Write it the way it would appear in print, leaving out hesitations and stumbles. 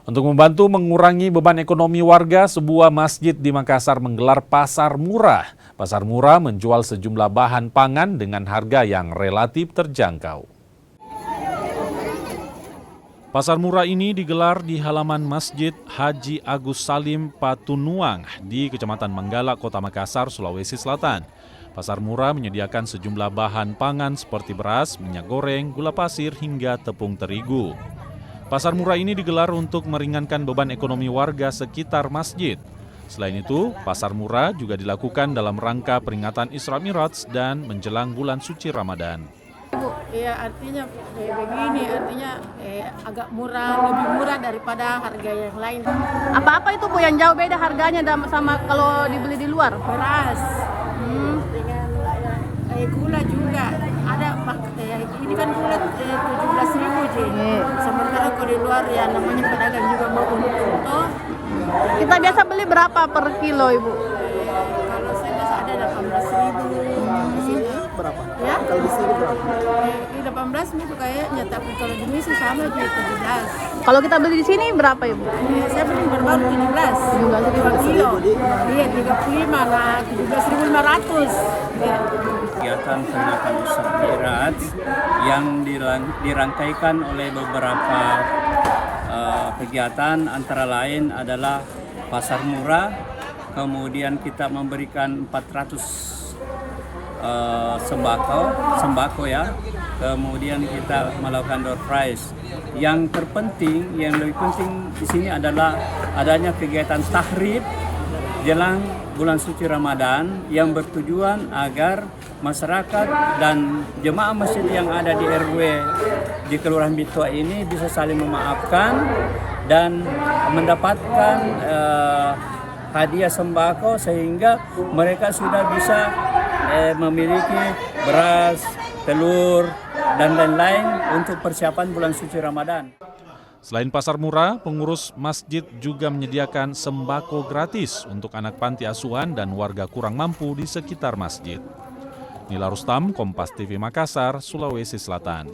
Untuk membantu mengurangi beban ekonomi warga, sebuah masjid di Makassar menggelar pasar murah. Pasar murah menjual sejumlah bahan pangan dengan harga yang relatif terjangkau. Pasar murah ini digelar di halaman Masjid Haji Agus Salim Patunuang di Kecamatan Manggala, Kota Makassar, Sulawesi Selatan. Pasar murah menyediakan sejumlah bahan pangan seperti beras, minyak goreng, gula pasir, hingga tepung terigu. Pasar murah ini digelar untuk meringankan beban ekonomi warga sekitar masjid. Selain itu, pasar murah juga dilakukan dalam rangka peringatan Isra Miraj dan menjelang bulan suci Ramadan. Bu, ya artinya begini, artinya agak murah, lebih murah daripada harga yang lain. Apa-apa itu Bu yang jauh beda harganya sama kalau dibeli di luar? Beras, dengan gula juga ada. Ini kan gula 17.000 Ji. Sementara kalau di luar ya namanya pedagang juga mau untung. Kita biasa beli berapa per kilo Ibu? Kalau saya biasa ada 18.000. Di sini Berapa? ya? Kalau di sini berapa? Di 18 itu kayaknya, tapi kalau di sini sih sama di 17. Kalau kita beli di sini berapa Ibu? Saya beli baru 17 per kilo. Iya 35 lah, 17.500. Ya. Kegiatan peringatan Isra Miraj yang dirangkaikan oleh beberapa kegiatan, antara lain adalah pasar murah, kemudian kita memberikan 400 sembako ya, kemudian kita melakukan door prize. Yang terpenting, yang lebih penting di sini adalah adanya kegiatan tahrib jelang bulan suci Ramadan yang bertujuan agar masyarakat dan jemaah masjid yang ada di RW di Kelurahan Bitua ini bisa saling memaafkan dan mendapatkan hadiah sembako sehingga mereka sudah bisa memiliki beras, telur, dan lain-lain untuk persiapan bulan suci Ramadan. Selain pasar murah, pengurus masjid juga menyediakan sembako gratis untuk anak panti asuhan dan warga kurang mampu di sekitar masjid. Nila Rustam, Kompas TV Makassar, Sulawesi Selatan.